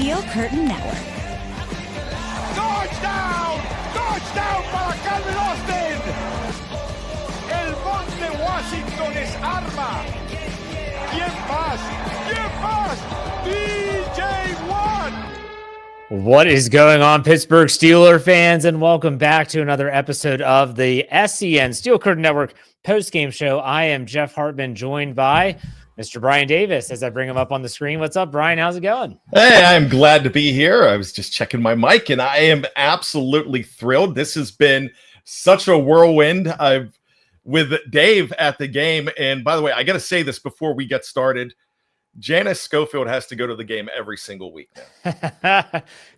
Steel Curtain Network. Touchdown! Touchdown para Calvin Austin! El Monte Washington es arma. ¿Quién más? ¿Quién más? DJ Watt! What is going on, Pittsburgh Steelers fans, and welcome back to another episode of the SCN Steel Curtain Network Post-Game Show. I am Jeff Hartman, joined by Mr. Bryan Davis, as I bring him up on the screen. What's up, Bryan? How's it going? Hey, I'm glad to be here. I was just checking my mic, and I am absolutely thrilled. This has been such a whirlwind. With Dave at the game, and by the way, I got to say this before we get started. Janice Schofield has to go to the game every single week now.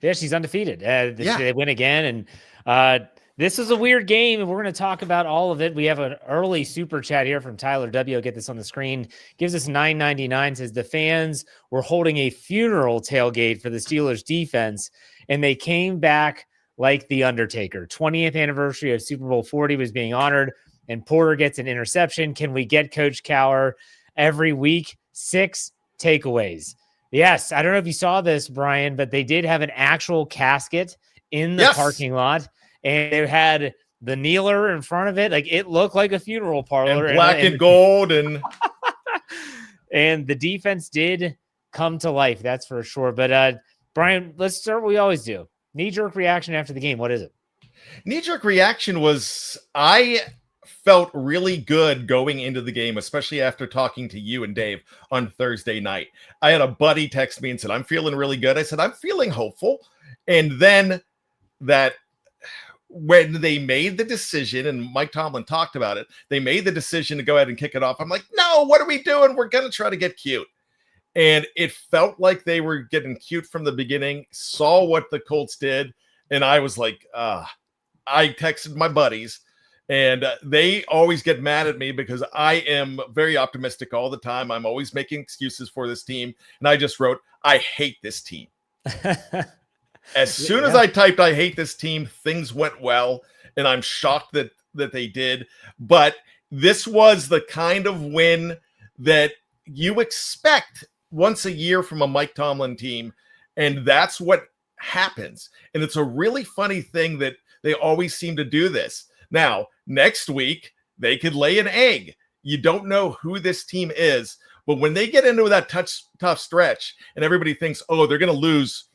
Yeah, she's undefeated. They win again, and this is a weird game, and we're going to talk about all of it. We have an early super chat here from Tyler W. I'll get this on the screen. Gives us $9.99. Says the fans were holding a funeral tailgate for the Steelers defense, and they came back like the Undertaker. 20th anniversary of Super Bowl 40 was being honored, and Porter gets an interception. Can we get Coach Cowher every week? 6 takeaways. Yes, I don't know if you saw this, Bryan, but they did have an actual casket in the parking lot, and they had the kneeler in front of it. Like, it looked like a funeral parlor. And black and gold. And and the defense did come to life, that's for sure. But Bryan, let's start what we always do. Knee-jerk reaction after the game. What is it? Knee-jerk reaction was I felt really good going into the game, especially after talking to you and Dave on Thursday night. I had a buddy text me and said, I'm feeling really good. I said, I'm feeling hopeful. And then that when they made the decision, and Mike Tomlin talked about it, they made the decision to go ahead and kick it off. I'm like, no, what are we doing? We're going to try to get cute. And it felt like they were getting cute from the beginning, saw what the Colts did. And I was like, I texted my buddies. And they always get mad at me because I am very optimistic all the time. I'm always making excuses for this team. And I just wrote, I hate this team. As soon as I typed, I hate this team, things went well. And I'm shocked that they did. But this was the kind of win that you expect once a year from a Mike Tomlin team. And that's what happens. And it's a really funny thing that they always seem to do this. Now, next week, they could lay an egg. You don't know who this team is. But when they get into that tough stretch and everybody thinks, oh, they're going to lose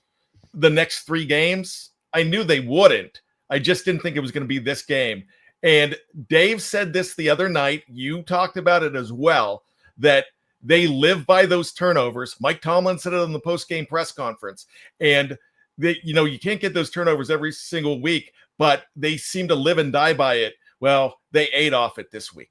the next 3 games, I knew they wouldn't. I just didn't think it was going to be this game. And Dave said this the other night. You talked about it as well, that they live by those turnovers. Mike Tomlin said it on the post-game press conference. And you can't get those turnovers every single week, but they seem to live and die by it. Well, they ate off it this week.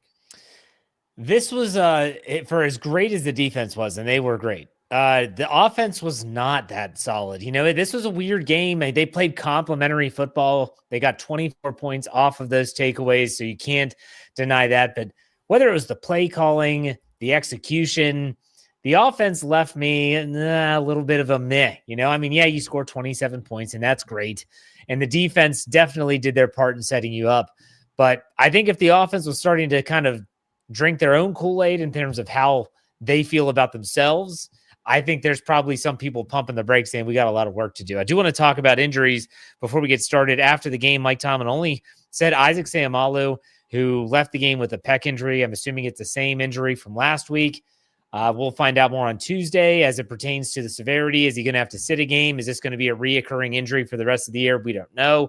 This was for as great as the defense was, and they were great. The offense was not that solid. This was a weird game. They played complimentary football. They got 24 points off of those takeaways, so you can't deny that. But whether it was the play calling, the execution, the offense left me a little bit of a meh. You scored 27 points, and that's great. And the defense definitely did their part in setting you up. But I think if the offense was starting to kind of drink their own Kool-Aid in terms of how they feel about themselves, I think there's probably some people pumping the brakes saying we got a lot of work to do. I do want to talk about injuries before we get started. After the game, Mike Tomlin only said Isaac Seumalo, who left the game with a pec injury. I'm assuming it's the same injury from last week. We'll find out more on Tuesday as it pertains to the severity. Is he going to have to sit a game? Is this going to be a reoccurring injury for the rest of the year? We don't know.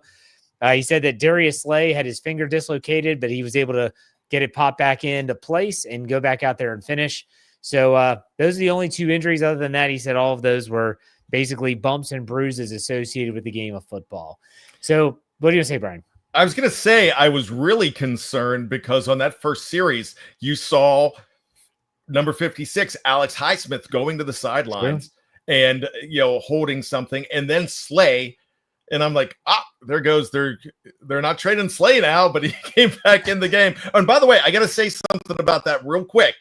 He said that Darius Slay had his finger dislocated, but he was able to get it popped back into place and go back out there and finish. So those are the only 2 injuries. Other than that, he said all of those were basically bumps and bruises associated with the game of football. So what do you say, Bryan? I was going to say I was really concerned because on that first series, you saw number 56, Alex Highsmith, going to the sidelines and, holding something, and then Slay. And I'm like, there goes. They're not trading Slay now, but he came back in the game. And by the way, I got to say something about that real quick.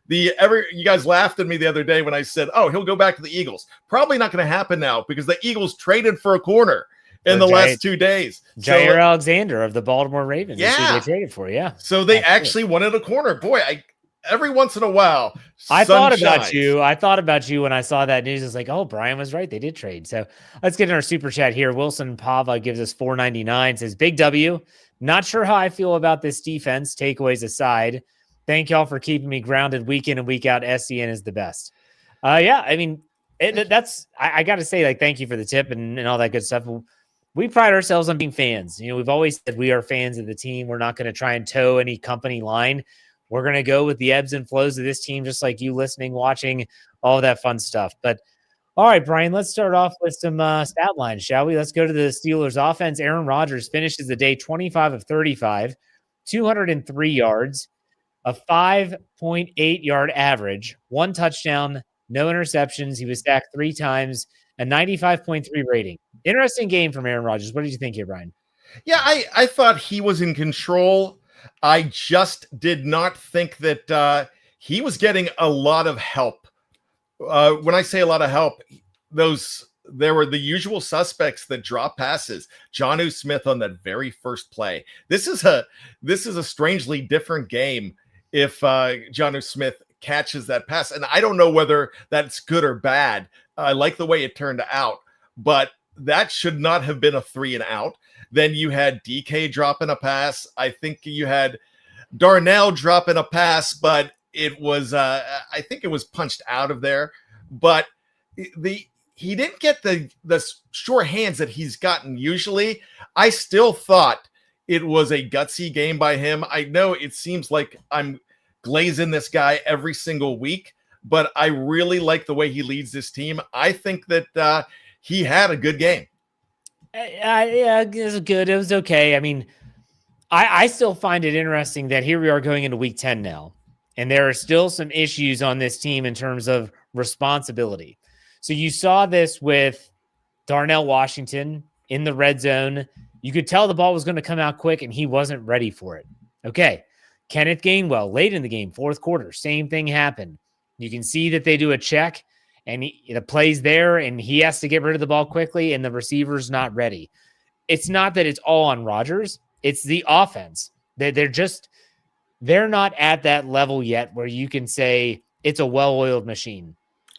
You guys laughed at me the other day when I said, oh, he'll go back to the Eagles. Probably not going to happen now because the Eagles traded for a corner in the last 2 days. Jair Alexander of the Baltimore Ravens. Yeah. They traded for, yeah. So they actually wanted a corner. Boy, every once in a while, I sun thought about shines. you. I thought about you when I saw that news. It's like, oh, Bryan was right. They did trade. So let's get in our super chat here. Wilson Pava gives us $4.99. Says, Big W. Not sure how I feel about this defense. Takeaways aside, thank y'all for keeping me grounded week in and week out. SCN is the best. Yeah, I mean, I got to say, like, thank you for the tip and all that good stuff. We pride ourselves on being fans. You know, we've always said we are fans of the team. We're not going to try and toe any company line. We're going to go with the ebbs and flows of this team, just like you listening, watching, all that fun stuff. But all right, Bryan, let's start off with some stat lines, shall we? Let's go to the Steelers offense. Aaron Rodgers finishes the day 25 of 35, 203 yards, a 5.8 yard average, 1 touchdown, no interceptions. He was sacked 3 times, a 95.3 rating. Interesting game from Aaron Rodgers. What did you think here, Bryan? Yeah, I thought he was in control. I just did not think that he was getting a lot of help. When I say a lot of help, there were the usual suspects that drop passes. Jonnu Smith on that very first play. This is a strangely different game if Jonnu Smith catches that pass. And I don't know whether that's good or bad. I like the way it turned out, but that should not have been a 3 and out. Then you had DK dropping a pass. I think you had Darnell dropping a pass, but it was I think it was punched out of there. But he didn't get the sure hands that he's gotten usually. I still thought it was a gutsy game by him. I know it seems like I'm glazing this guy every single week, but I really like the way he leads this team. I think that he had a good game. Yeah, it was good. It was okay. I mean, I still find it interesting that here we are going into week 10 now, and there are still some issues on this team in terms of responsibility. So you saw this with Darnell Washington in the red zone. You could tell the ball was going to come out quick, and he wasn't ready for it. Okay. Kenneth Gainwell, late in the game, fourth quarter, same thing happened. You can see that they do a check, and the play's there, and he has to get rid of the ball quickly, and the receiver's not ready. It's not that it's all on Rodgers. It's the offense. They're not at that level yet where you can say it's a well-oiled machine.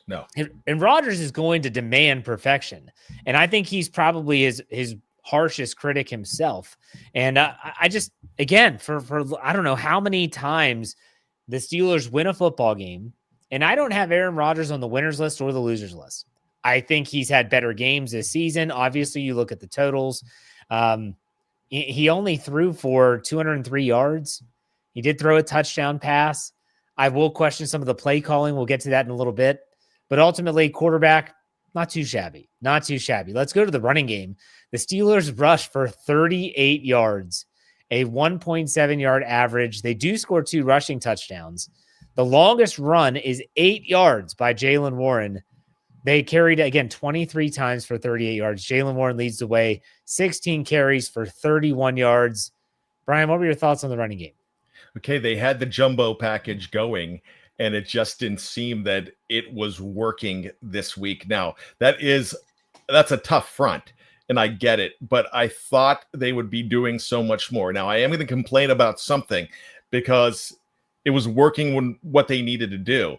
No. And Rodgers is going to demand perfection. And I think he's probably his harshest critic himself. And I just, again, for I don't know how many times the Steelers win a football game, and I don't have Aaron Rodgers on the winners list or the losers list. I think he's had better games this season. Obviously, you look at the totals. He only threw for 203 yards. He did throw a touchdown pass. I will question some of the play calling. We'll get to that in a little bit. But ultimately, quarterback, not too shabby. Not too shabby. Let's go to the running game. The Steelers rushed for 38 yards, a 1.7 yard average. They do score 2 rushing touchdowns. The longest run is 8 yards by Jaylen Warren. They carried, again, 23 times for 38 yards. Jaylen Warren leads the way, 16 carries for 31 yards. Bryan, what were your thoughts on the running game? Okay, they had the jumbo package going, and it just didn't seem that it was working this week. Now, that's a tough front, and I get it, but I thought they would be doing so much more. Now, I am going to complain about something because it was working when what they needed to do.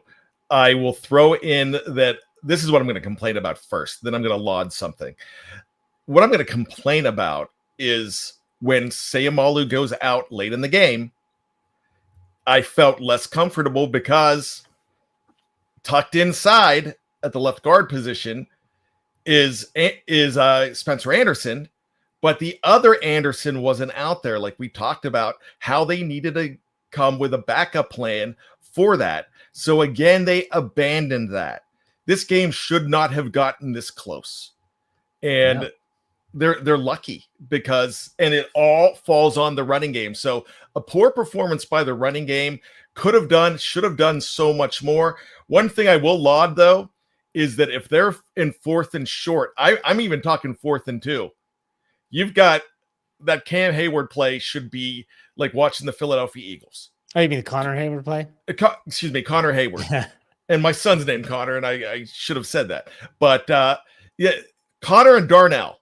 I will throw in that this is what I'm going to complain about first. Then I'm going to laud something. What I'm going to complain about is when Sayamalu goes out late in the game, I felt less comfortable because tucked inside at the left guard position is Spencer Anderson, but the other Anderson wasn't out there. Like we talked about how they needed to come with a backup plan for that. So again, they abandoned that. This game should not have gotten this close. And they're lucky because it all falls on the running game. So a poor performance by the running game should have done so much more. One thing I will laud though, is that if they're in 4th and short, I'm even talking 4th and 2, you've got that Cam Hayward play should be like watching the Philadelphia Eagles. Oh, you mean the Connor Hayward play? Excuse me, Connor Hayward. And my son's named Connor, and I should have said that. But yeah, Connor and Darnell,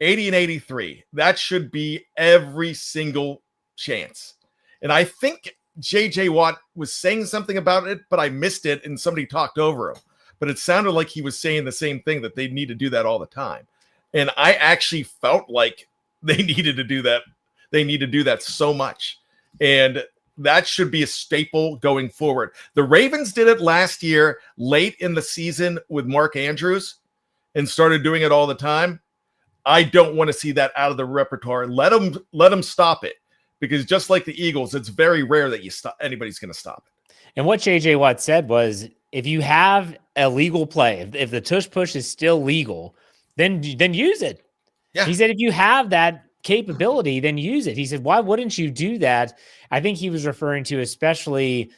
80 and 83. That should be every single chance. And I think JJ Watt was saying something about it, but I missed it and somebody talked over him. But it sounded like he was saying the same thing, that they need to do that all the time. And I actually felt like they needed to do that. They need to do that so much. And that should be a staple going forward. The Ravens did it last year late in the season with Mark Andrews and started doing it all the time. I don't want to see that out of the repertoire. Let them stop it, because just like the Eagles, it's very rare that anybody's going to stop it. And what JJ Watt said was, if you have a legal play, if the tush push is still legal, then use it. Yeah. He said, if you have that capability, then use it. He said, why wouldn't you do that? I think he was referring to, especially,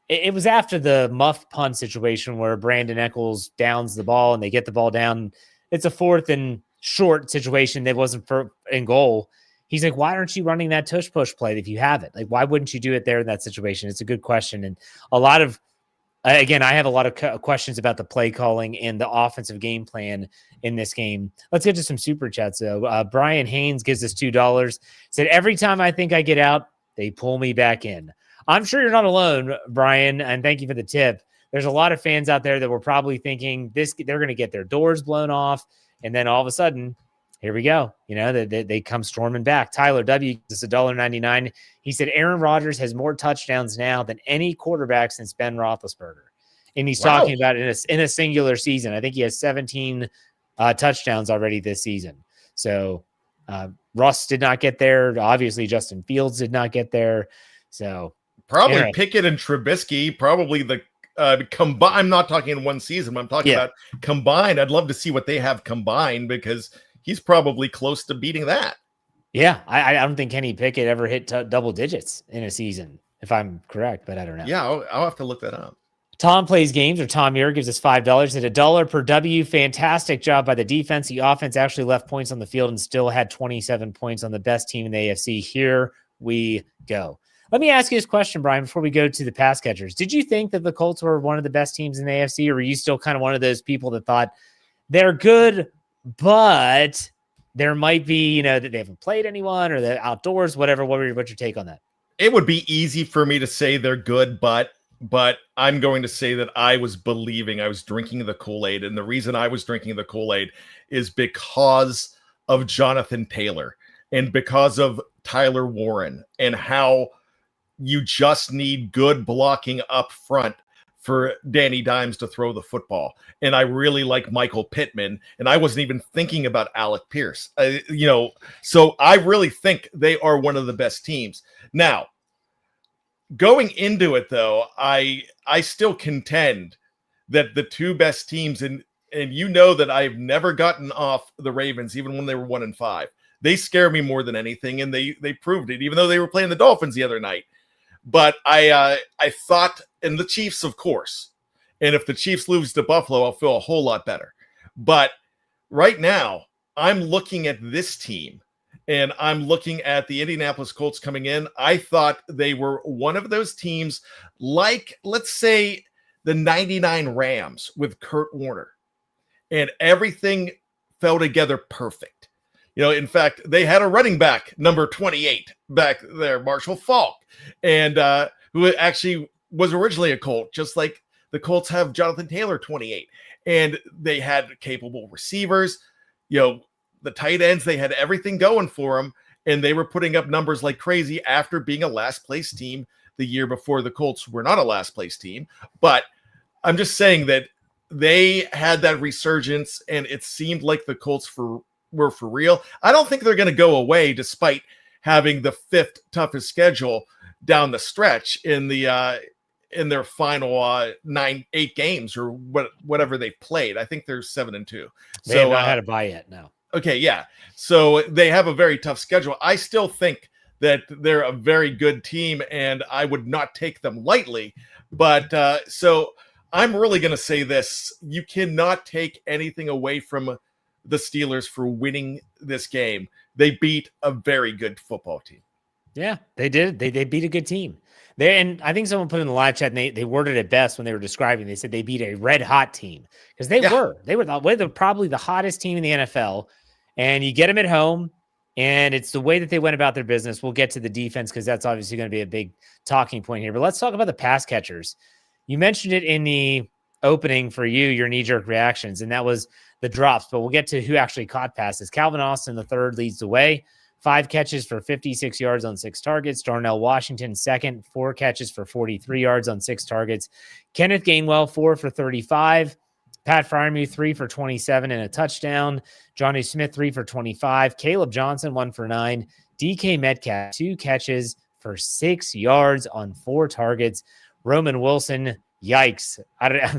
it was after the muff punt situation where Brandon Echols downs the ball and they get the ball down. It's a 4th and short situation that wasn't in goal. He's like, why aren't you running that tush push play if you have it? Like, why wouldn't you do it there in that situation? It's a good question. And a lot of, again, I have a lot of questions about the play calling and the offensive game plan in this game. Let's get to some super chats, though. Brian Haynes gives us $2. Said, every time I think I get out, they pull me back in. I'm sure you're not alone, Brian, and thank you for the tip. There's a lot of fans out there that were probably thinking they're going to get their doors blown off, and then all of a sudden, here we go. You know, they come storming back. Tyler W. gives us $1.99. He said Aaron Rodgers has more touchdowns now than any quarterback since Ben Roethlisberger. And he's talking about it in a singular season. I think he has 17 touchdowns already this season. So Russ did not get there. Obviously, Justin Fields did not get there. So probably Pickett and Trubisky, probably the combined. I'm not talking in one season. I'm talking about combined. I'd love to see what they have combined, because he's probably close to beating that. Yeah, I don't think Kenny Pickett ever hit double digits in a season, if I'm correct, but I don't know. Yeah, I'll have to look that up. Tom Plays Games, or Tom Muir, gives us $5 at $1 per W. Fantastic job by the defense. The offense actually left points on the field and still had 27 points on the best team in the AFC. Here we go. Let me ask you this question, Brian, before we go to the pass catchers. Did you think that the Colts were one of the best teams in the AFC, or were you still kind of one of those people that thought they're good, but there might be, that they haven't played anyone, or the outdoors, whatever? What's your take on that? It would be easy for me to say they're good, but I'm going to say that I was believing, I was drinking the Kool-Aid. And the reason I was drinking the Kool-Aid is because of Jonathan Taylor and because of Tyler Warren, and how you just need good blocking up front for Danny Dimes to throw the football. And I really like Michael Pittman, and I wasn't even thinking about Alec Pierce. So I really think they are one of the best teams. Now, going into it, though, I still contend that the two best teams, and that I've never gotten off the Ravens, even when they were 1-5. They scare me more than anything, and they proved it, even though they were playing the Dolphins the other night. But I thought, and the Chiefs, of course, and if the Chiefs lose to Buffalo, I'll feel a whole lot better. But right now, I'm looking at this team, and I'm looking at the Indianapolis Colts coming in. I thought they were one of those teams, like, let's say, the 99 Rams with Kurt Warner, and everything fell together perfect. In fact, they had a running back, number 28, back there, Marshall Faulk, and who actually was originally a Colt, just like the Colts have Jonathan Taylor, 28. And they had capable receivers, the tight ends, they had everything going for them, and they were putting up numbers like crazy after being a last-place team the year before. The Colts were not a last-place team, but I'm just saying that they had that resurgence, and it seemed like the Colts were for real. I don't think they're going to go away, despite having the 5th toughest schedule down the stretch in in their final 8 games, or whatever they've played. I think they're 7-2. They have not had a bye yet. No. Okay, yeah. So they have a very tough schedule. I still think that they're a very good team, and I would not take them lightly. But so I'm really going to say this: you cannot take anything away from the Steelers for winning this game. They beat a very good football team. Yeah, they did. They beat a good team. And I think someone put in the live chat, and they worded it best when they were describing. They said they beat a red hot team, because they were probably the hottest team in the NFL. And you get them at home, And it's the way that they went about their business. We'll get to the defense because that's obviously going to be a big talking point here. But let's talk about the pass catchers. You mentioned it in the opening for you, your knee-jerk reactions, and that was the drops. But we'll get to who actually caught passes. Calvin Austin, the third, leads the way. 5 catches for 56 yards on 6 targets. Darnell Washington, second, 4 catches for 43 yards on 6 targets. Kenneth Gainwell, 4 for 35. Pat Freiermuth, 3 for 27 and a touchdown. Johnny Smith, 3 for 25. Caleb Johnson, 1 for 9. DK Metcalf, 2 catches for 6 yards on 4 targets. Roman Wilson, yikes. I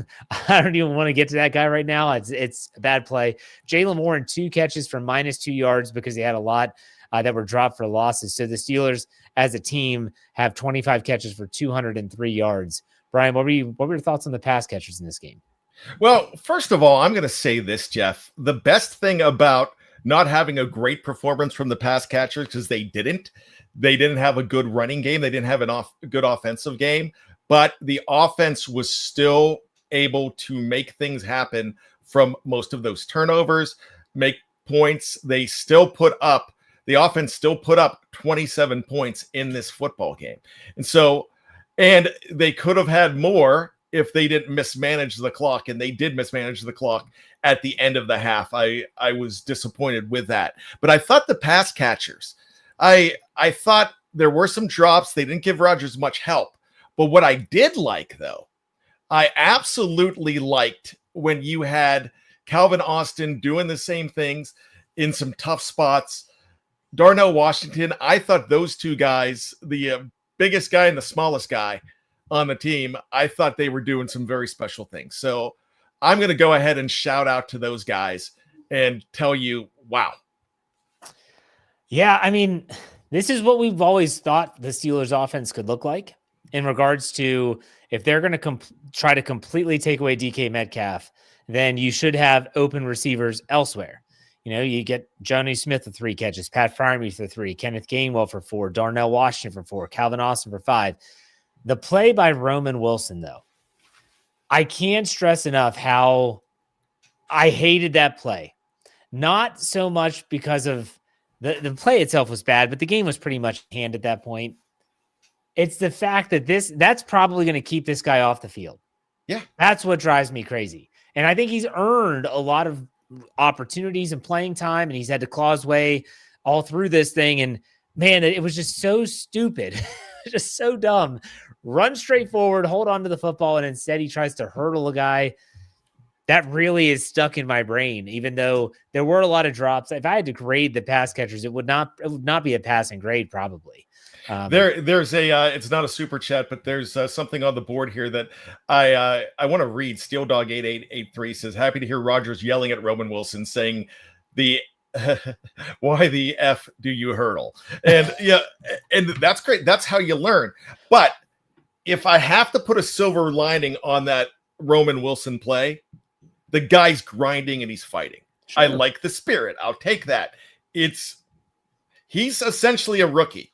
don't even want to get to that guy right now. It's a bad play. Jalen Warren, 2 catches for -2 yards because he had a lot that were dropped for losses. So the Steelers as a team have 25 catches for 203 yards. Bryan, what were your thoughts on the pass catchers in this game? Well, first of all, I'm going to say this, Jeff. The best thing about not having a great performance from the pass catchers, because they didn't have a good running game. They didn't have a good offensive game, but the offense was still able to make things happen from most of those turnovers, make points. The offense still put up 27 points in this football game. And they could have had more if they didn't mismanage the clock, and they did mismanage the clock at the end of the half. I was disappointed with that. But I thought the pass catchers, I thought there were some drops. They didn't give Rodgers much help. But what I did like, though, I absolutely liked when you had Calvin Austin doing the same things in some tough spots. Darnell Washington, I thought those two guys, the biggest guy and the smallest guy on the team, I thought they were doing some very special things. So I'm going to go ahead and shout out to those guys and tell you, wow. Yeah, I mean, this is what we've always thought the Steelers offense could look like in regards to if they're going to try to completely take away DK Metcalf, then you should have open receivers elsewhere. You know, you get Johnny Smith with 3 catches, Pat Freiermuth for 3, Kenneth Gainwell for 4, Darnell Washington for 4, Calvin Austin for 5. The play by Roman Wilson, though, I can't stress enough how I hated that play. Not so much because of the play itself was bad, but the game was pretty much in hand at that point. It's the fact that that's probably going to keep this guy off the field. Yeah. That's what drives me crazy. And I think he's earned a lot of opportunities and playing time, and he's had to claw his way all through this thing. And man, it was just so stupid, just so dumb. Run straight forward, hold on to the football, and instead he tries to hurdle a guy. That really is stuck in my brain, even though there were a lot of drops. If I had to grade the pass catchers, it would not be a passing grade, probably. There's it's not a super chat, but there's something on the board here that I want to read. Steel Dog 8883 says, happy to hear Rodgers yelling at Roman Wilson saying why the F do you hurdle? And yeah, and that's great. That's how you learn. But if I have to put a silver lining on that Roman Wilson play, the guy's grinding and he's fighting. Sure. I like the spirit. I'll take that. He's essentially a rookie.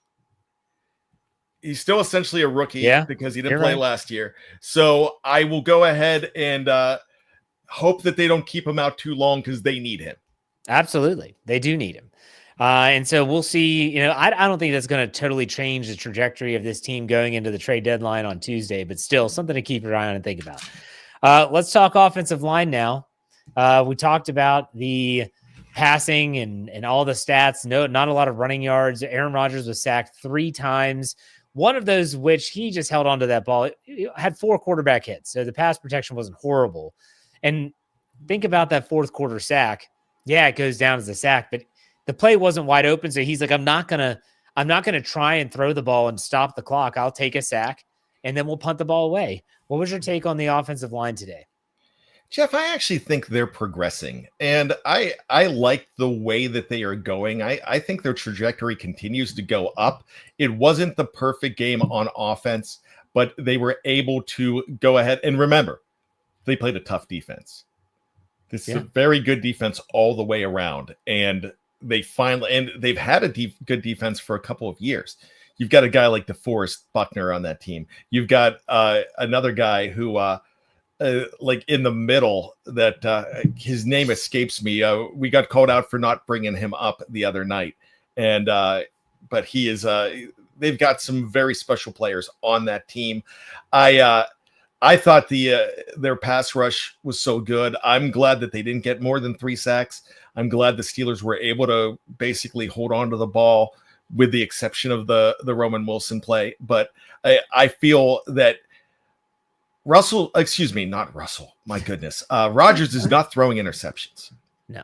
He's still essentially a rookie because he didn't play last year. So I will go ahead and hope that they don't keep him out too long because they need him. Absolutely. They do need him. And so we'll see. You know, I don't think that's going to totally change the trajectory of this team going into the trade deadline on Tuesday, but still something to keep your eye on and think about. Let's talk offensive line now. We talked about the passing and all the stats. No, not a lot of running yards. Aaron Rodgers was sacked 3 times. One of those, which he just held onto that ball, it had 4 quarterback hits. So the pass protection wasn't horrible. And think about that 4th quarter sack. Yeah, it goes down as a sack, but the play wasn't wide open. So he's like, I'm not gonna try and throw the ball and stop the clock. I'll take a sack and then we'll punt the ball away. What was your take on the offensive line today? Jeff, I actually think they're progressing, and I like the way that they are going. I think their trajectory continues to go up. It wasn't the perfect game on offense, but they were able to go ahead. And remember, they played a tough defense. This is a very good defense all the way around, and they've had a good defense for a couple of years. You've got a guy like DeForest Buckner on that team. You've got another guy who like in the middle that his name escapes me. We got called out for not bringing him up the other night. And but he is they've got some very special players on that team. I thought their pass rush was so good. I'm glad that they didn't get more than 3 sacks. I'm glad the Steelers were able to basically hold on to the ball, with the exception of the Roman Wilson play. But I feel that not Russell. My goodness. Rodgers is not throwing interceptions. No.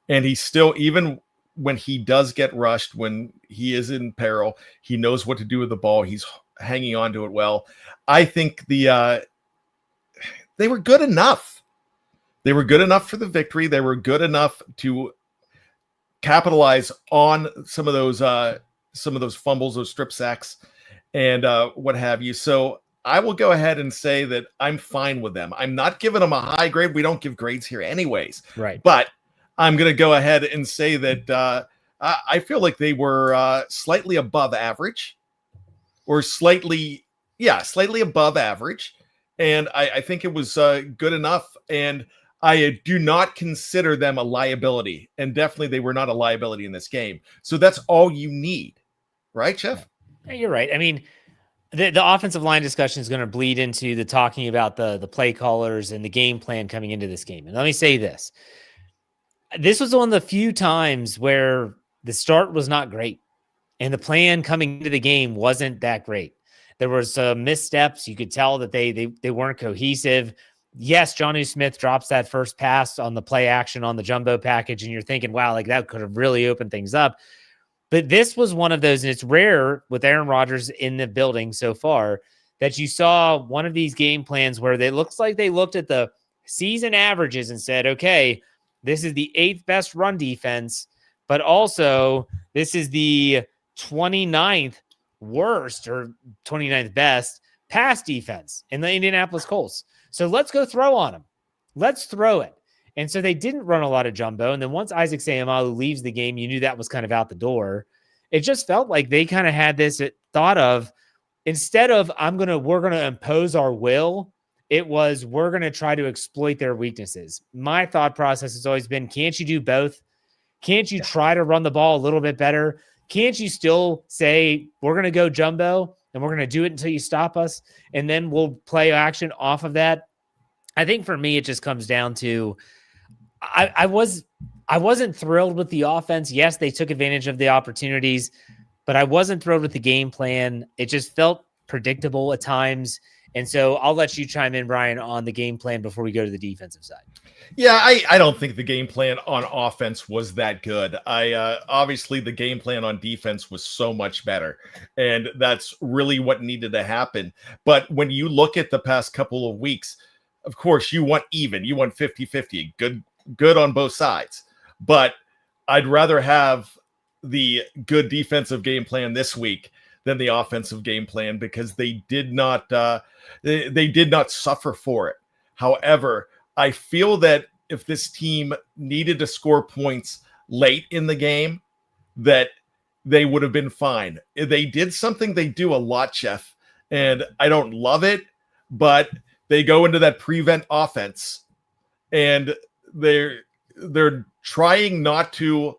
And he's still, even when he does get rushed, when he is in peril, he knows what to do with the ball. He's hanging on to it well. I think they were good enough. They were good enough for the victory. They were good enough to capitalize on some of those fumbles, those strip sacks, and what have you. So I will go ahead and say that I'm fine with them. I'm not giving them a high grade. We don't give grades here anyways. Right. But I'm going to go ahead and say that I feel like they were slightly above average, or slightly above average. And I think it was good enough. And I do not consider them a liability. And definitely they were not a liability in this game. So that's all you need. Right, Jeff? Yeah, you're right. I mean, the offensive line discussion is going to bleed into the talking about the play callers and the game plan coming into this game. And let me say this. This was one of the few times where the start was not great and the plan coming into the game wasn't that great. There was some missteps. You could tell that they weren't cohesive. Yes, Jonnu Smith drops that first pass on the play action on the jumbo package, and you're thinking, wow, like that could have really opened things up. But this was one of those, and it's rare with Aaron Rodgers in the building so far, that you saw one of these game plans where they looks like they looked at the season averages and said, okay, this is the 8th best run defense, but also this is the 29th worst or 29th best pass defense in the Indianapolis Colts. So let's go throw on them. Let's throw it. And so they didn't run a lot of jumbo. And then once Isaac Seumalo leaves the game, you knew that was kind of out the door. It just felt like they kind of had this thought of, instead of we're going to impose our will, it was, we're going to try to exploit their weaknesses. My thought process has always been, can't you do both? Can't you try to run the ball a little bit better? Can't you still say, we're going to go jumbo and we're going to do it until you stop us, and then we'll play action off of that? I think for me, it just comes down to, I wasn't thrilled with the offense. Yes, they took advantage of the opportunities, but I wasn't thrilled with the game plan. It just felt predictable at times. And so I'll let you chime in, Bryan, on the game plan before we go to the defensive side. Yeah, I don't think the game plan on offense was that good. Obviously the game plan on defense was so much better, and that's really what needed to happen. But when you look at the past couple of weeks, of course you want even, you want 50-50, good on both sides. But I'd rather have the good defensive game plan this week than the offensive game plan, because they did not suffer for it. However, I feel that if this team needed to score points late in the game, that they would have been fine. They did something they do a lot, Jeff, and I don't love it, but they go into that prevent offense, and they're trying not to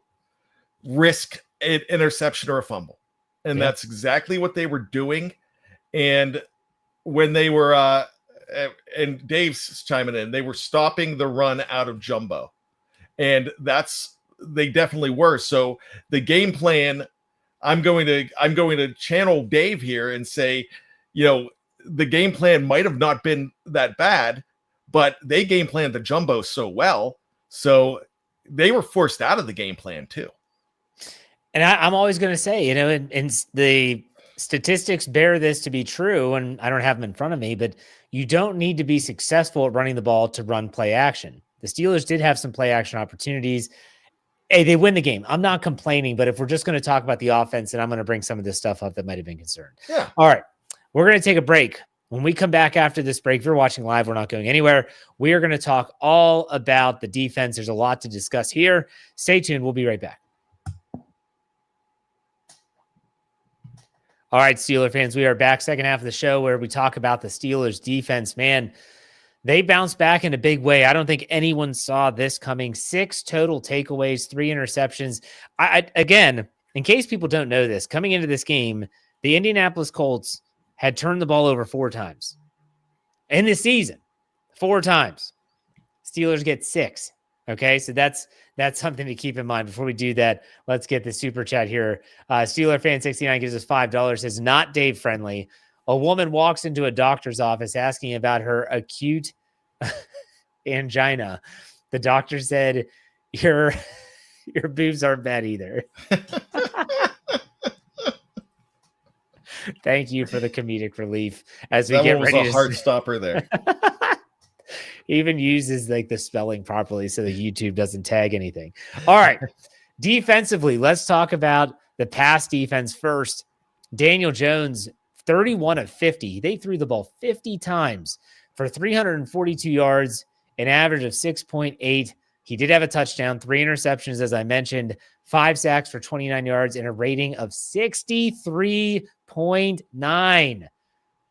risk an interception or a fumble. And that's exactly what they were doing. And when they were and Dave's chiming in, they were stopping the run out of jumbo. And they definitely were. So the game plan, I'm going to channel Dave here and say, the game plan might have not been that bad, but they game planned the jumbo so well. So they were forced out of the game plan too. And I'm always going to say, and the statistics bear this to be true, and I don't have them in front of me, but you don't need to be successful at running the ball to run play action. The Steelers did have some play action opportunities. Hey, they win the game. I'm not complaining, but if we're just going to talk about the offense, and I'm going to bring some of this stuff up that might have been concerned. Yeah. All right. We're going to take a break. When we come back after this break, if you're watching live, we're not going anywhere. We are going to talk all about the defense. There's a lot to discuss here. Stay tuned. We'll be right back. All right, Steeler fans, we are back. Second half of the show where we talk about the Steelers defense. Man, they bounced back in a big way. I don't think anyone saw this coming. 6 total takeaways, 3 interceptions. Again, in case people don't know this, coming into this game, the Indianapolis Colts had turned the ball over 4 times in this season. 4 times. Steelers get 6. Okay, so that's something to keep in mind. Before we do that, let's get the super chat here. Steeler fan 69 gives us $5. Says not Dave friendly. A woman walks into a doctor's office asking about her acute angina. The doctor said, Your boobs aren't bad either. Thank you for the comedic relief as we that get one was ready a hard stopper there. He even uses like the spelling properly so that YouTube doesn't tag anything. All right. Defensively, let's talk about the pass defense first. Daniel Jones, 31 of 50. They threw the ball 50 times for 342 yards, an average of 6.8. He did have a touchdown, 3 interceptions, as I mentioned, 5 sacks for 29 yards, and a rating of 63.9.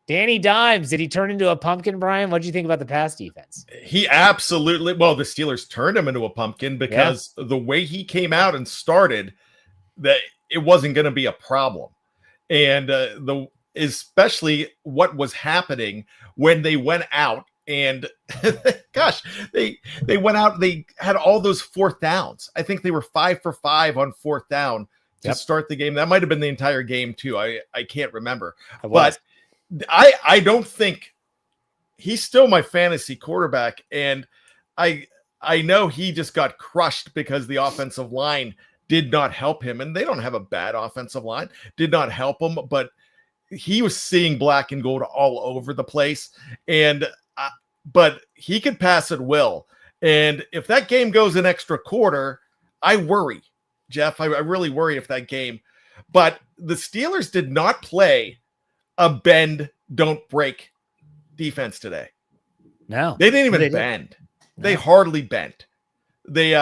Danny Dimes, did he turn into a pumpkin, Brian? What did you think about the pass defense? He absolutely, well, the Steelers turned him into a pumpkin because the way he came out and started, that it wasn't going to be a problem. And especially what was happening when they went out and gosh, they went out, they had all those 4th downs. I think they were 5 for 5 on 4th down to start the game. That might have been the entire game too. I can't remember. But I don't think he's still my fantasy quarterback. And I know he just got crushed because the offensive line did not help him. And they don't have a bad offensive line, did not help him, but he was seeing black and gold all over the place. And, but he could pass at will. And if that game goes an extra quarter, I worry, Jeff. I really worry if that game, but the Steelers did not play a bend, don't break defense today. No, they didn't even bend. No. They hardly bent. They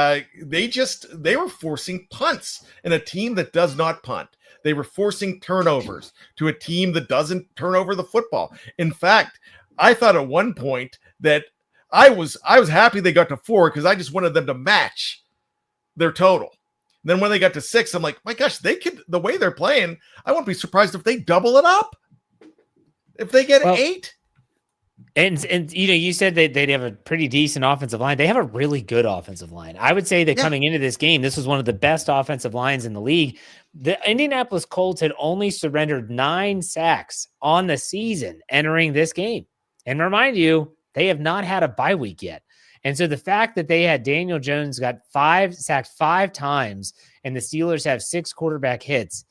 were forcing punts in a team that does not punt. They were forcing turnovers to a team that doesn't turn over the football. In fact, I thought at one point that I was happy they got to 4 because I just wanted them to match their total. And then when they got to 6, I'm like, my gosh, they could, the way they're playing, I won't be surprised if they double it up. If they get 8. And you know, you said that they'd have a pretty decent offensive line. They have a really good offensive line. I would say that coming into this game, this was one of the best offensive lines in the league. The Indianapolis Colts had only surrendered 9 sacks on the season entering this game. And remind you, they have not had a bye week yet. And so the fact that they had Daniel Jones got 5 sacked 5 times and the Steelers have 6 quarterback hits,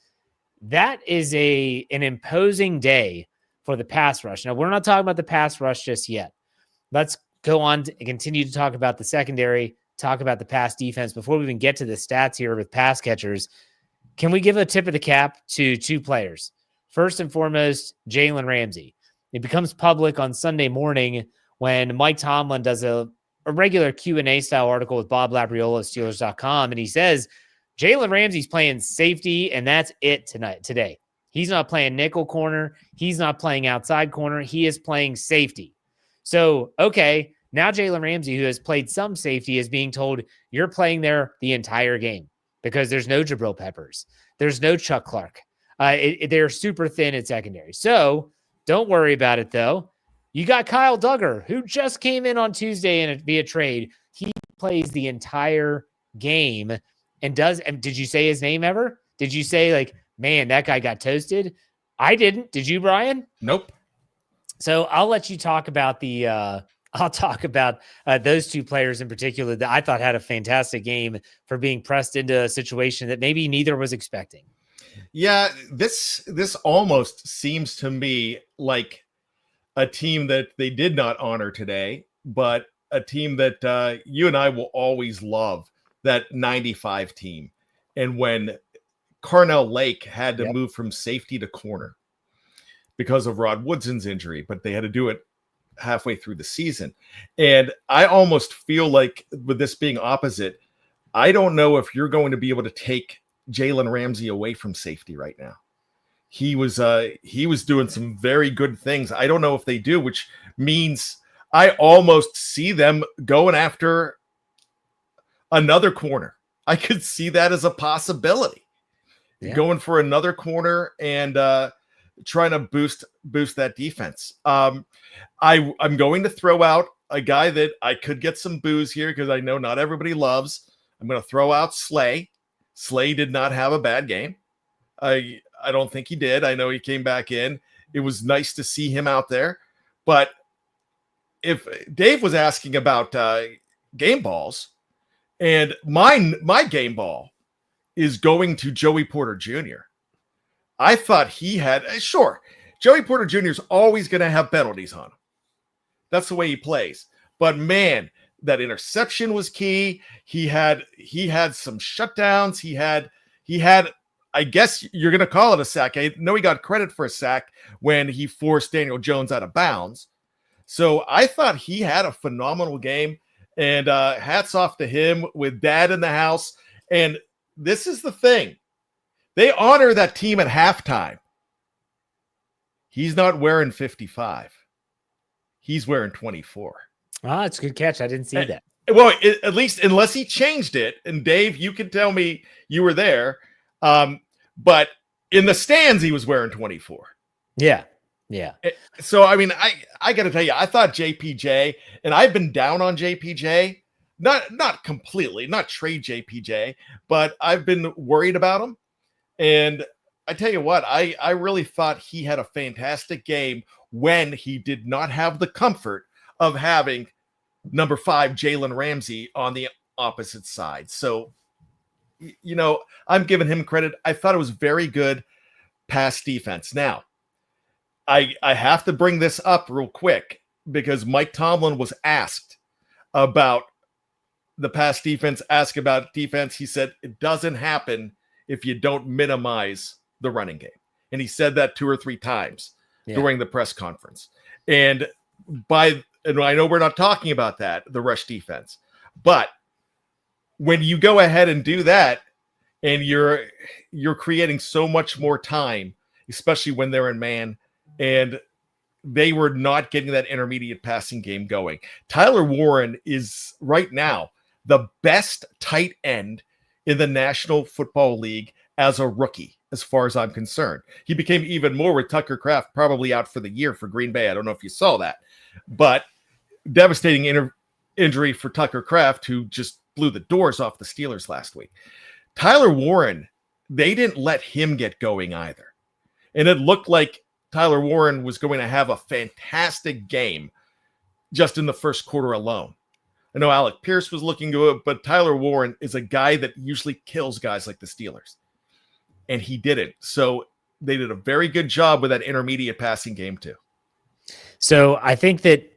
that is an imposing day for the pass rush. Now, we're not talking about the pass rush just yet. Let's go on to continue to talk about the secondary, talk about the pass defense. Before we even get to the stats here with pass catchers, can we give a tip of the cap to 2 players? First and foremost, Jalen Ramsey. It becomes public on Sunday morning when Mike Tomlin does a regular Q&A style article with Bob Labriola of Steelers.com, and he says, Jalen Ramsey's playing safety, and that's it today. He's not playing nickel corner. He's not playing outside corner. He is playing safety. So, okay, now Jalen Ramsey, who has played some safety, is being told you're playing there the entire game because there's no Jabril Peppers. There's no Chuck Clark. They're super thin at secondary. So don't worry about it, though. You got Kyle Duggar, who just came in on Tuesday via trade. He plays the entire game and did you say his name ever? Did you say like, man, that guy got toasted? I didn't. Did you, Brian? Nope. So I'll let you talk about I'll talk about those 2 players in particular that I thought had a fantastic game for being pressed into a situation that maybe neither was expecting. Yeah, this almost seems to me like a team that they did not honor today, but a team that you and I will always love, that 95 team. And when Carnell Lake had to move from safety to corner because of Rod Woodson's injury, but they had to do it halfway through the season. And I almost feel like with this being opposite, I don't know if you're going to be able to take Jalen Ramsey away from safety right now. He was doing some very good things. I don't know if they do, which means I almost see them going after another corner. I could see that as a possibility. going for another corner and trying to boost that defense. I'm going to throw out a guy that I could get some boos here because I know not everybody loves. I'm going to throw out Slay. Slay did not have a bad game. I don't think he did. I know he came back in. It was nice to see him out there. But if Dave was asking about game balls, and my game ball is going to Joey Porter Jr. I thought he had, sure, Joey Porter Jr. is always going to have penalties on him. That's the way he plays. But man, that interception was key. He had some shutdowns. He had, I guess you're going to call it a sack. I know he got credit for a sack when he forced Daniel Jones out of bounds. So I thought he had a phenomenal game, and hats off to him with Dad in the house. And this is the thing. They honor that team at halftime. He's not wearing 55. He's wearing 24. Ah, it's a good catch. I didn't see that. Well, at least unless he changed it. And Dave, you can tell me you were there. But in the stands, he was wearing 24. Yeah. Yeah. So, I mean, I got to tell you, I thought JPJ, and I've been down on JPJ, not completely, not trade JPJ, but I've been worried about him. And I tell you what, I really thought he had a fantastic game when he did not have the comfort of having number 5 Jalen Ramsey on the opposite side. So, you know, I'm giving him credit. I thought it was very good pass defense. Now, I have to bring this up real quick because Mike Tomlin was asked about the pass defense, asked about defense. He said, it doesn't happen if you don't minimize the running game. And he said that 2 or 3 times during the press conference. And I know we're not talking about that, the rush defense, but when you go ahead and do that and you're creating so much more time, especially when they're in man, and they were not getting that intermediate passing game going. Tyler Warren is right now the best tight end in the National Football League as a rookie, as far as I'm concerned. He became even more with Tucker Kraft, probably out for the year for Green Bay. I don't know if you saw that, but devastating injury for Tucker Kraft, who just blew the doors off the Steelers last week. Tyler Warren, they didn't let him get going either. And it looked like Tyler Warren was going to have a fantastic game just in the first quarter alone. I know Alec Pierce was looking good, but Tyler Warren is a guy that usually kills guys like the Steelers. And he didn't. So they did a very good job with that intermediate passing game too. So I think that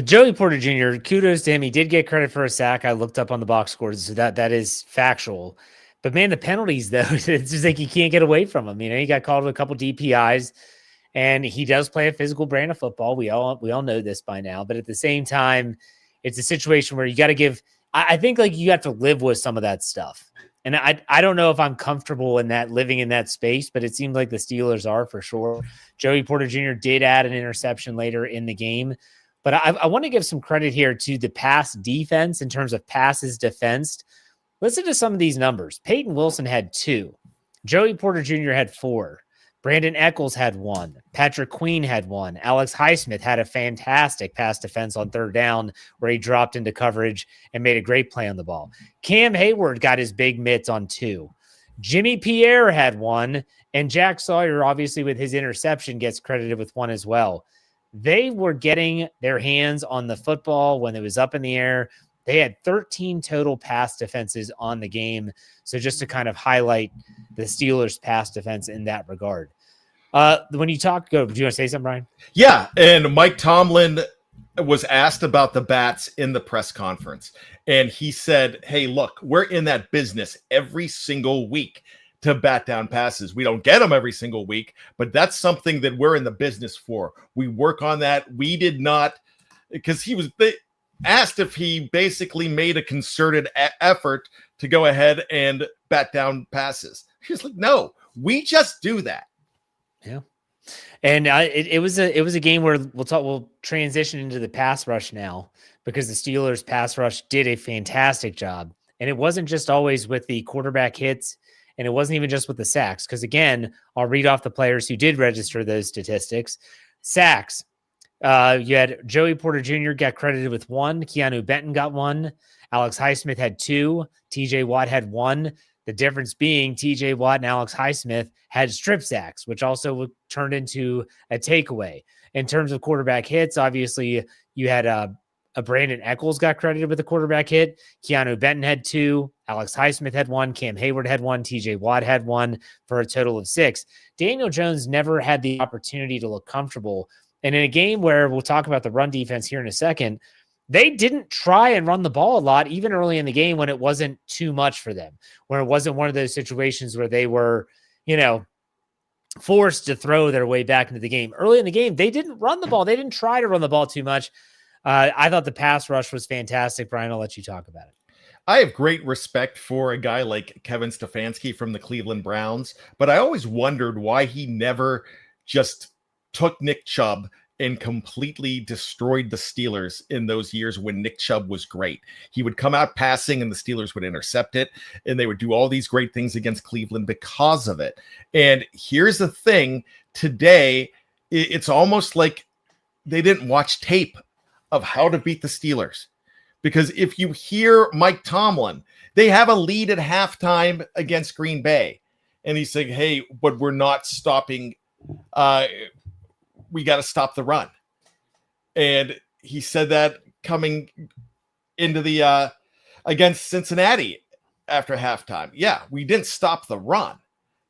Joey Porter Jr., kudos to him. He did get credit for a sack. I looked up on the box scores, so that is factual. But man, the penalties though, it's just like you can't get away from them. You know, he got called with a couple DPIs. And he does play a physical brand of football. We all know this by now. But at the same time, it's a situation where you got to give. I think like you have to live with some of that stuff. And I don't know if I'm comfortable in that, living in that space, but it seems like the Steelers are for sure. Joey Porter Jr. did add an interception later in the game. But I want to give some credit here to the pass defense in terms of passes defensed. Listen to some of these numbers. Peyton Wilson had 2. Joey Porter Jr. had 4. Brandon Eccles had 1. Patrick Queen had 1. Alex Highsmith had a fantastic pass defense on 3rd down where he dropped into coverage and made a great play on the ball. Cam Hayward got his big mitts on 2. Jimmy Pierre had 1. And Jack Sawyer, obviously with his interception, gets credited with 1 as well. They were getting their hands on the football when it was up in the air. They had 13 total pass defenses on the game. So just to kind of highlight the Steelers' pass defense in that regard. When you talk, do you want to say something, Bryan? Yeah, and Mike Tomlin was asked about the bats in the press conference, and he said, hey, look, we're in that business every single week to bat down passes. We don't get them every single week, but that's something that we're in the business for. We work on that. We did not, because he was asked if he basically made a concerted effort to go ahead and bat down passes. He's like, no, we just do that. Yeah. And it was a game where we'll transition into the pass rush now, because the Steelers pass rush did a fantastic job. And it wasn't just always with the quarterback hits And it wasn't even just with the sacks, because again, I'll read off the players who did register those statistics. Sacks. You had Joey Porter Jr. got credited with 1. Keanu Benton got 1. Alex Highsmith had 2. TJ Watt had 1. The difference being TJ Watt and Alex Highsmith had strip sacks, which also turned into a takeaway. In terms of quarterback hits, obviously you had a Brandon Eccles got credited with a quarterback hit. Keanu Benton had 2. Alex Highsmith had 1. Cam Hayward had 1. TJ Watt had 1 for a total of 6. Daniel Jones never had the opportunity to look comfortable. And in a game where we'll talk about the run defense here in a second, they didn't try and run the ball a lot, even early in the game when it wasn't too much for them, where it wasn't one of those situations where they were, forced to throw their way back into the game. Early in the game, they didn't run the ball. They didn't try to run the ball too much. I thought the pass rush was fantastic. Brian, I'll let you talk about it. I have great respect for a guy like Kevin Stefanski from the Cleveland Browns, but I always wondered why he never just took Nick Chubb and completely destroyed the Steelers in those years when Nick Chubb was great. He would come out passing and the Steelers would intercept it, and they would do all these great things against Cleveland because of it. And here's the thing, today, it's almost like they didn't watch tape of how to beat the Steelers. Because if you hear Mike Tomlin, they have a lead at halftime against Green Bay. And he's saying, hey, but we're not stopping. We got to stop the run. And he said that coming into the against Cincinnati after halftime. Yeah, we didn't stop the run.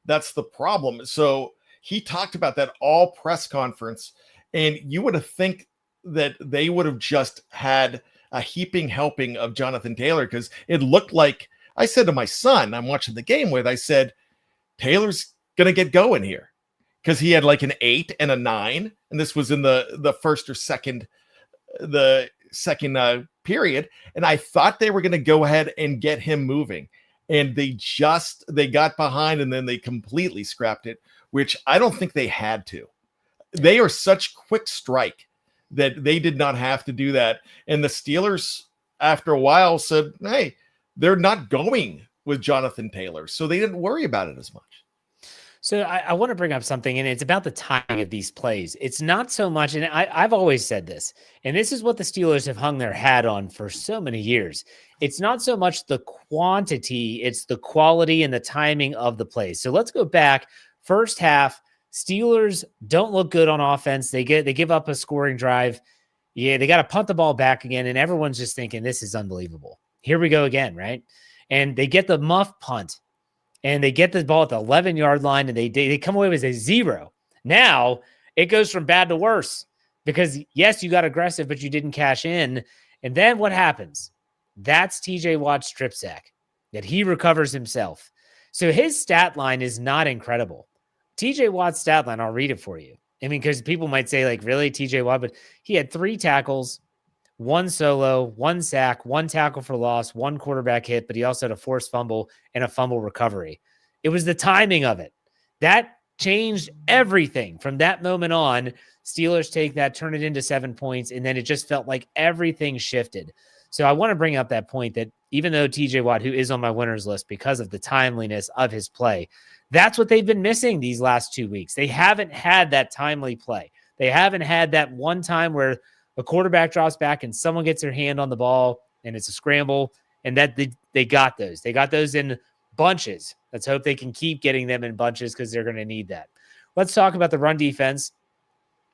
That's the problem. So he talked about that all press conference. And you would have think that they would have just had a heaping helping of Jonathan Taylor, because it looked like, I said to my son I'm watching the game with, I said, Taylor's going to get going here, because he had like an 8 and a 9. And this was in the first or second period. And I thought they were going to go ahead and get him moving. And they got behind and then they completely scrapped it, which I don't think they had to. They are such quick strike that they did not have to do that. And the Steelers, after a while, said, hey, they're not going with Jonathan Taylor. So they didn't worry about it as much. So I want to bring up something, and it's about the timing of these plays. It's not so much, and I've always said this, and this is what the Steelers have hung their hat on for so many years. It's not so much the quantity, it's the quality and the timing of the plays. So let's go back. First half, Steelers don't look good on offense. They give up a scoring drive. Yeah, they got to punt the ball back again, and everyone's just thinking, this is unbelievable. Here we go again, right? And they get the muff punt, and they get the ball at the 11-yard line, and they come away with a 0. Now it goes from bad to worse, because yes, you got aggressive, but you didn't cash in. And then what happens? That's TJ Watt's strip sack that he recovers himself. So his stat line is not incredible. TJ Watt's stat line, I'll read it for you. I mean, because people might say, like, really, TJ Watt? But he had 3 tackles, 1 solo, 1 sack, 1 tackle for loss, 1 quarterback hit, but he also had a forced fumble and a fumble recovery. It was the timing of it. That changed everything. From that moment on, Steelers take that, turn it into 7 points, and then it just felt like everything shifted. So I want to bring up that point that even though TJ Watt, who is on my winners list because of the timeliness of his play, that's what they've been missing these last 2 weeks. They haven't had that timely play. They haven't had that one time where a quarterback drops back and someone gets their hand on the ball and it's a scramble, and that they got those. They got those in bunches. Let's hope they can keep getting them in bunches, because they're going to need that. Let's talk about the run defense.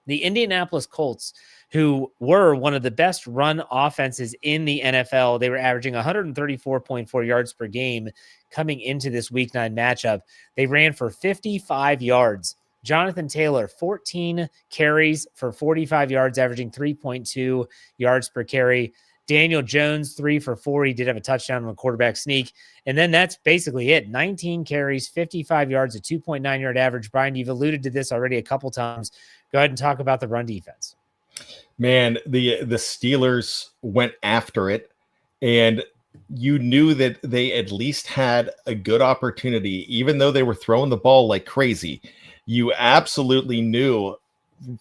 The Indianapolis Colts, who were one of the best run offenses in the NFL, they were averaging 134.4 yards per game coming into this Week 9 matchup. They ran for 55 yards. Jonathan Taylor, 14 carries for 45 yards, averaging 3.2 yards per carry. Daniel Jones, 3 for 4. He did have a touchdown on a quarterback sneak. And then that's basically it. 19 carries, 55 yards, a 2.9-yard average. Brian, you've alluded to this already a couple times. Go ahead and talk about the run defense. Man, the Steelers went after it, and you knew that they at least had a good opportunity, even though they were throwing the ball like crazy. You absolutely knew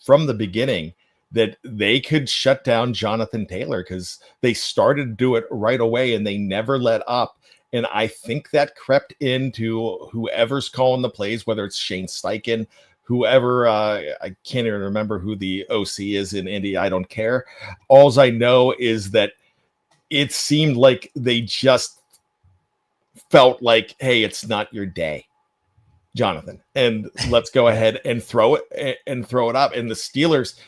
from the beginning that they could shut down Jonathan Taylor, because they started to do it right away and they never let up. And I think that crept into whoever's calling the plays, whether it's Shane Steichen, whoever, I can't even remember who the OC is in Indy. I don't care. All I know is that it seemed like they just felt like, hey, it's not your day, Jonathan, and let's go ahead and throw it up. And the Steelers,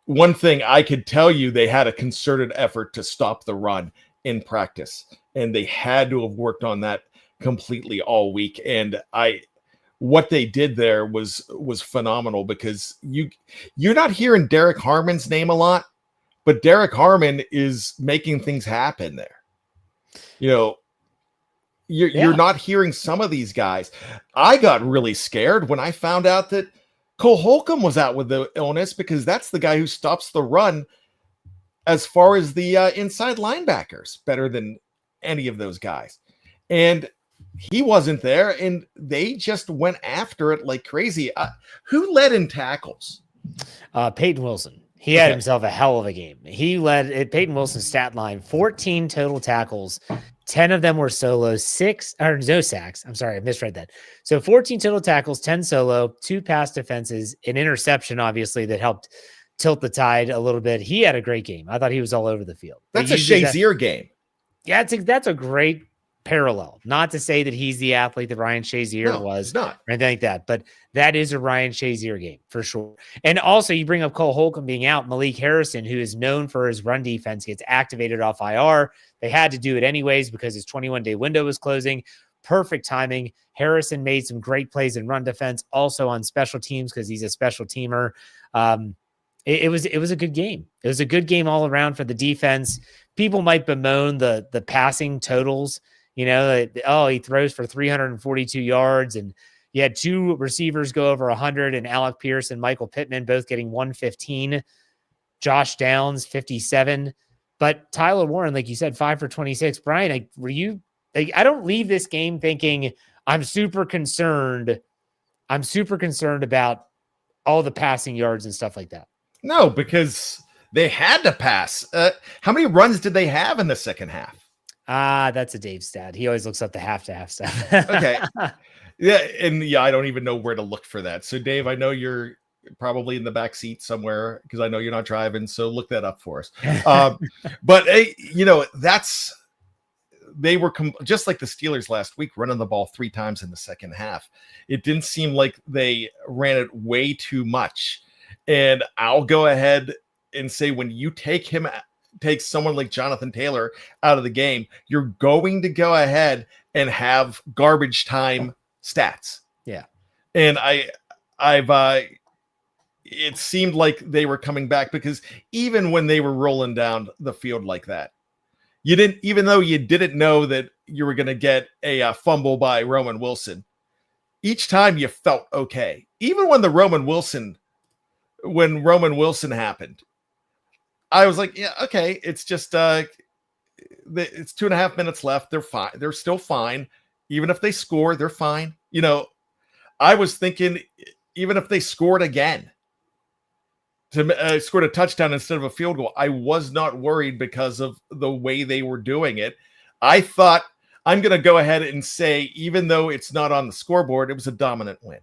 one thing I could tell you, they had a concerted effort to stop the run in practice, and they had to have worked on that completely all week. And what they did there was phenomenal, because you're not hearing Derek Harmon's name a lot, but Derek Harman is making things happen there. You're not hearing some of these guys. I got really scared when I found out that Cole Holcomb was out with the illness, because that's the guy who stops the run as far as the inside linebackers better than any of those guys. And he wasn't there, and they just went after it like crazy. Who led in tackles? Peyton Wilson. He had himself a hell of a game. He led Peyton Wilson's stat line, 14 total tackles. 10 of them were solos, no sacks. I'm sorry, I misread that. So 14 total tackles, 10 solo, 2 pass defenses, an interception, obviously, that helped tilt the tide a little bit. He had a great game. I thought he was all over the field. That's a Shazier game. Yeah, that's a great parallel. Not to say that he's the athlete that Ryan Shazier was, not or anything like that, but that is a Ryan Shazier game for sure. And also, you bring up Cole Holcomb being out. Malik Harrison, who is known for his run defense, gets activated off IR. They had to do it anyways because his 21-day window was closing. Perfect timing. Harrison made some great plays in run defense, also on special teams because he's a special teamer. It was a good game. It was a good game all around for the defense. People might bemoan the passing totals. He throws for 342 yards, and you had 2 receivers go over 100, and Alec Pierce and Michael Pittman both getting 115. Josh Downs, 57. But Tyler Warren, like you said, 5 for 26. Bryan, I don't leave this game thinking I'm super concerned about all the passing yards and stuff like that. No, because they had to pass. How many runs did they have in the second half? That's a Dave stat. He always looks up the half-to-half stuff. Okay. Yeah, I don't even know where to look for that. So, Dave, I know you're probably in the back seat somewhere because I know you're not driving. So look that up for us. But they were just like the Steelers last week, running the ball 3 times in the second half. It didn't seem like they ran it way too much. And I'll go ahead and say, when you take someone like Jonathan Taylor out of the game, you're going to go ahead and have garbage time stats. Yeah. And it seemed like they were coming back, because even when they were rolling down the field like that, even though you didn't know that you were going to get a fumble by Roman Wilson, each time you felt okay. Even when Roman Wilson happened, I was like, yeah, okay. It's just, it's 2.5 minutes left. They're fine. They're still fine. Even if they score, they're fine. I was thinking, even if they scored again, scored a touchdown instead of a field goal, I was not worried because of the way they were doing it. I thought, I'm going to go ahead and say, even though it's not on the scoreboard, it was a dominant win.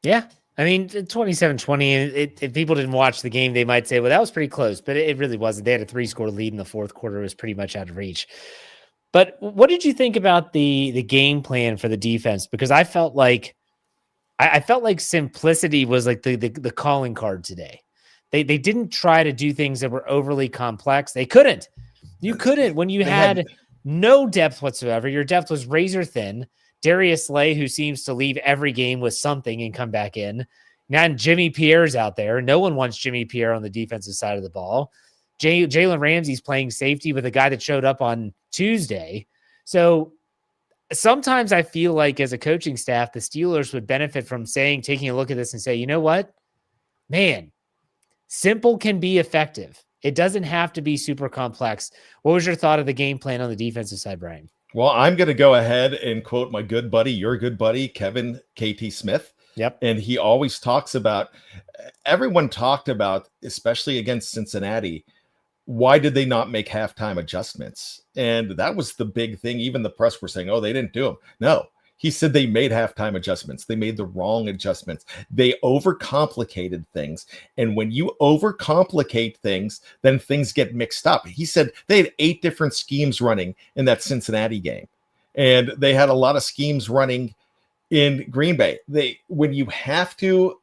Yeah. I mean, 27-20, if people didn't watch the game, they might say, well, that was pretty close, but it really wasn't. They had a 3-score lead in the fourth quarter. It was pretty much out of reach. But what did you think about the game plan for the defense? Because I felt like simplicity was like the calling card today. They didn't try to do things that were overly complex. They couldn't. You couldn't when you had no depth whatsoever. Your depth was razor thin. Darius Slay, who seems to leave every game with something and come back in. Now Jimmy Pierre's out there. No one wants Jimmy Pierre on the defensive side of the ball. Jalen Ramsey's playing safety with a guy that showed up on Tuesday. So sometimes I feel like as a coaching staff, the Steelers would benefit from taking a look at this and say, you know what, man, simple can be effective. It doesn't have to be super complex. What was your thought of the game plan on the defensive side, Bryan? Well, I'm going to go ahead and quote my good buddy, your good buddy, Kevin KT Smith. Yep. And he always talks about, everyone talked about, especially against Cincinnati, why did they not make halftime adjustments? And that was the big thing. Even the press were saying, oh, they didn't do them. No, he said they made halftime adjustments. They made the wrong adjustments. They overcomplicated things. And when you overcomplicate things, then things get mixed up. He said they had 8 different schemes running in that Cincinnati game. And they had a lot of schemes running in Green Bay. When you have to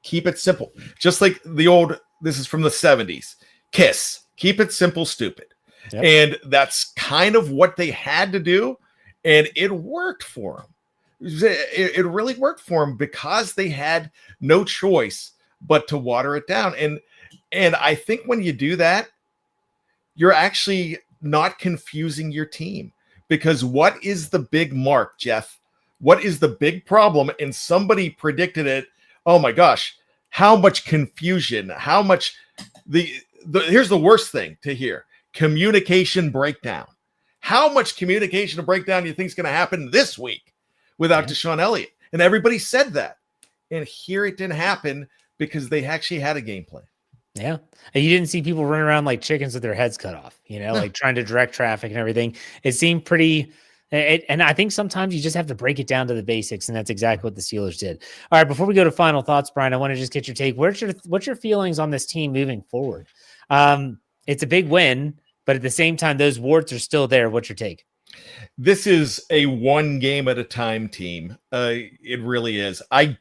keep it simple, just like this is from the 70s, KISS, keep it simple, stupid. Yep. And that's kind of what they had to do. And it worked for them. It really worked for them because they had no choice but to water it down. And I think when you do that, you're actually not confusing your team. Because what is the big mark, Jeff? What is the big problem? And somebody predicted it. Oh my gosh, how much confusion, how much here's the worst thing to hear: communication breakdown. How much communication breakdown do you think is going to happen this week without Deshaun Elliott? And everybody said that. And here it didn't happen because they actually had a game plan. Yeah. And you didn't see people running around like chickens with their heads cut off, like trying to direct traffic and everything. It seemed pretty. And I think sometimes you just have to break it down to the basics. And that's exactly what the Steelers did. All right. Before we go to final thoughts, Bryan, I want to just get your take. What's your feelings on this team moving forward? It's a big win, but at the same time, those warts are still there. What's your take? This is a one game at a time team. It really is. I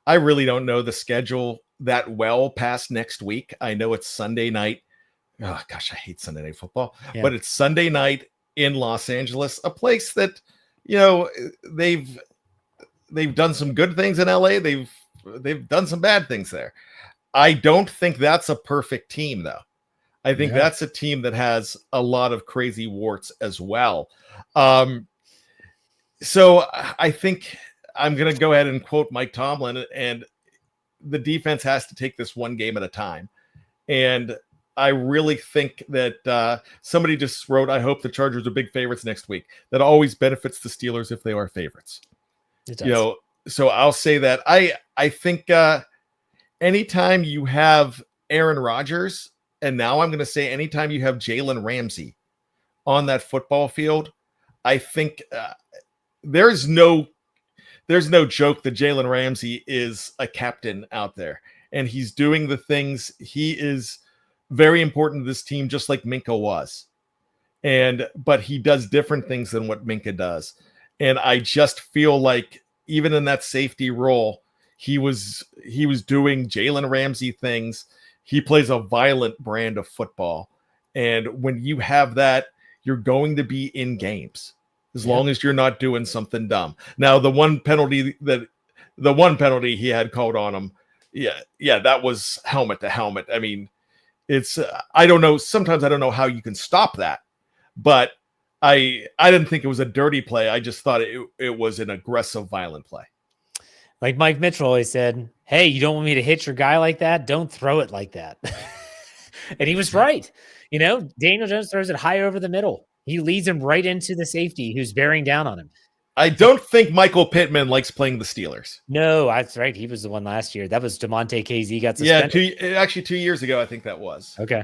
really don't know the schedule that well past next week. I know it's Sunday night. Oh gosh, I hate Sunday night football, but it's Sunday night in Los Angeles, a place that, they've done some good things in LA. They've done some bad things there. I don't think that's a perfect team though. I think that's a team that has a lot of crazy warts as well. So I think I'm going to go ahead and quote Mike Tomlin, and the defense has to take this one game at a time. And I really think that somebody just wrote, I hope the Chargers are big favorites next week. That always benefits the Steelers if they are favorites. It does. So I'll say that. I think anytime you have Aaron Rodgers, and now I'm going to say anytime you have Jalen Ramsey on that football field, I think there's no joke that Jalen Ramsey is a captain out there, and he's doing the things. He is very important to this team, just like Minka was. But he does different things than what Minka does. And I just feel like even in that safety role, he was doing Jalen Ramsey things. He plays a violent brand of football. And when you have that, you're going to be in games as long as you're not doing something dumb. Now, the one penalty he had called on him, that was helmet to helmet. I mean, it's I don't know. Sometimes I don't know how you can stop that, but I didn't think it was a dirty play. I just thought it was an aggressive, violent play. Like Mike Mitchell always said, hey, you don't want me to hit your guy like that? Don't throw it like that. And he was right. Daniel Jones throws it high over the middle. He leads him right into the safety who's bearing down on him. I don't think Michael Pittman likes playing the Steelers. No, that's right. He was the one last year. That was DeMonte KZ got suspended. Yeah, 2 years ago, I think that was. Okay.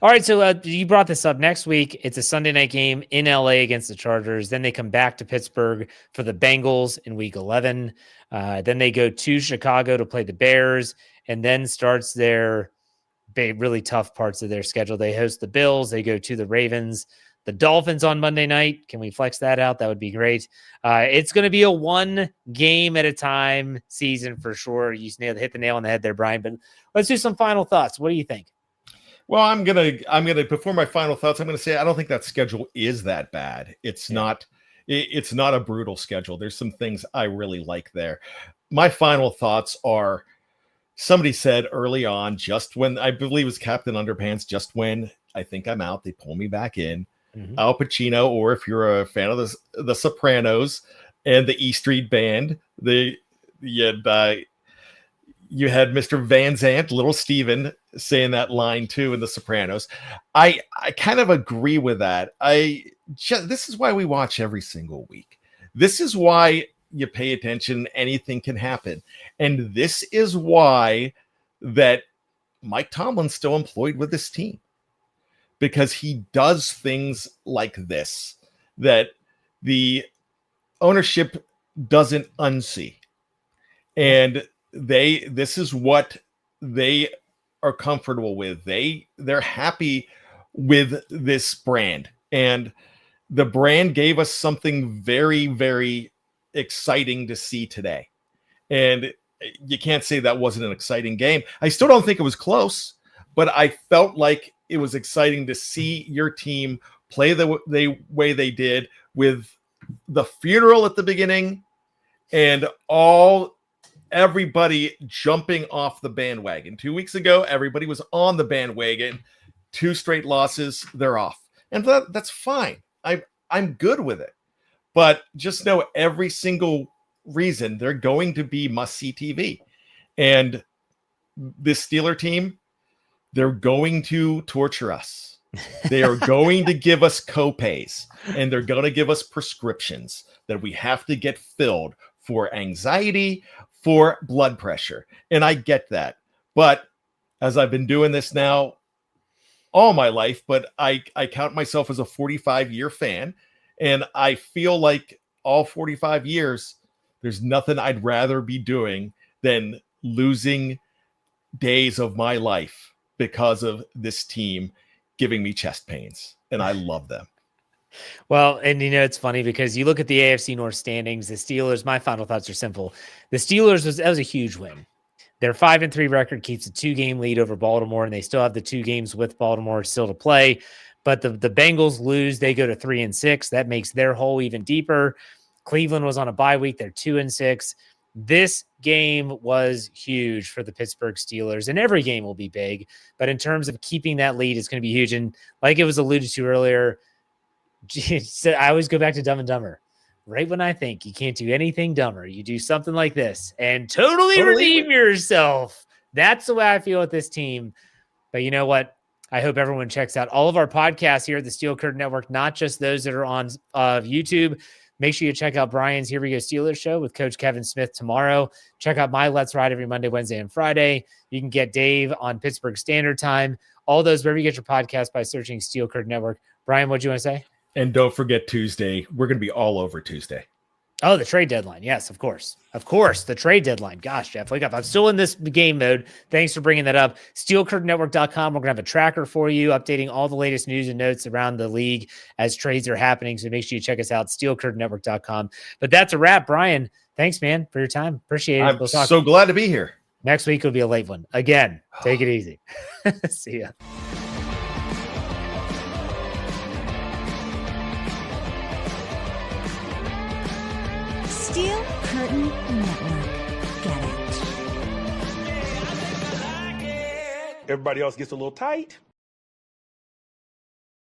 All right, so you brought this up. Next week, it's a Sunday night game in LA against the Chargers. Then they come back to Pittsburgh for the Bengals in week 11. Then they go to Chicago to play the Bears, and then starts their really tough parts of their schedule. They host the Bills. They go to the Ravens. The Dolphins on Monday night. Can we flex that out? That would be great. It's going to be a one game at a time season for sure. You hit the nail on the head there, Bryan. But let's do some final thoughts. What do you think? Well, I'm gonna before my final thoughts, I'm gonna say I don't think that schedule is that bad. It's not a brutal schedule. There's some things I really like there. My final thoughts are, somebody said early on, just when I believe it was Captain Underpants, just when I think I'm out, they pull me back in. Mm-hmm. Al Pacino, or if you're a fan of the Sopranos and the E Street Band, you had Mr. Van Zant, Little Steven, saying that line too in The Sopranos. I kind of agree with that. This is why we watch every single week. This is why you pay attention. Anything can happen. And this is why that Mike Tomlin's still employed with this team because he does things like this that the ownership doesn't unsee. And this is what they are comfortable with. They're happy with this brand, and the brand gave us something very, very exciting to see today. And you can't say that wasn't an exciting game. I still don't think it was close, but I felt like it was exciting to see your team play the way they did, with the funeral at the beginning and everybody jumping off the bandwagon. 2 weeks ago, everybody was on the bandwagon. 2 straight losses, they're off. And that's fine. I'm good with it. But just know every single reason they're going to be must-see TV. And this Steeler team, they're going to torture us. They are going to give us copays, and they're going to give us prescriptions that we have to get filled for anxiety, for blood pressure. And I get that. But as I've been doing this now all my life, but I count myself as a 45-year fan, and I feel like all 45 years, there's nothing I'd rather be doing than losing days of my life because of this team giving me chest pains, and I love them. Well, and it's funny because you look at the AFC North standings, the Steelers, my final thoughts are simple. The Steelers, that was a huge win. Their 5-3 record keeps a 2-game lead over Baltimore, and they still have the 2 games with Baltimore still to play. But the Bengals lose, they go to 3-6. That makes their hole even deeper. Cleveland was on a bye week. They're 2-6. This game was huge for the Pittsburgh Steelers, and every game will be big. But in terms of keeping that lead, it's going to be huge. And like it was alluded to earlier, I always go back to Dumb and Dumber. Right when I think you can't do anything dumber, you do something like this and totally redeem yourself. That's the way I feel with this team. But you know what? I hope everyone checks out all of our podcasts here at the Steel Curtain Network, not just those that are on YouTube. Make sure you check out Bryan's Here We Go Steelers show with Coach Kevin Smith tomorrow. Check out my Let's Ride every Monday, Wednesday, and Friday. You can get Dave on Pittsburgh Standard Time. All those wherever you get your podcast by searching Steel Curtain Network. Bryan, what do you want to say? And don't forget Tuesday. We're going to be all over Tuesday. Oh, the trade deadline. Yes, of course. Of course, the trade deadline. Gosh, Jeff, wake up. I'm still in this game mode. Thanks for bringing that up. SteelCurtainNetwork.com. We're going to have a tracker for you, updating all the latest news and notes around the league as trades are happening. So make sure you check us out, SteelCurtainNetwork.com. But that's a wrap. Bryan, thanks, man, for your time. Appreciate it. I'm so glad to be here. Next week will be a late one. Again, take it easy. See ya. Steel Curtain Network. Get it. Everybody else gets a little tight.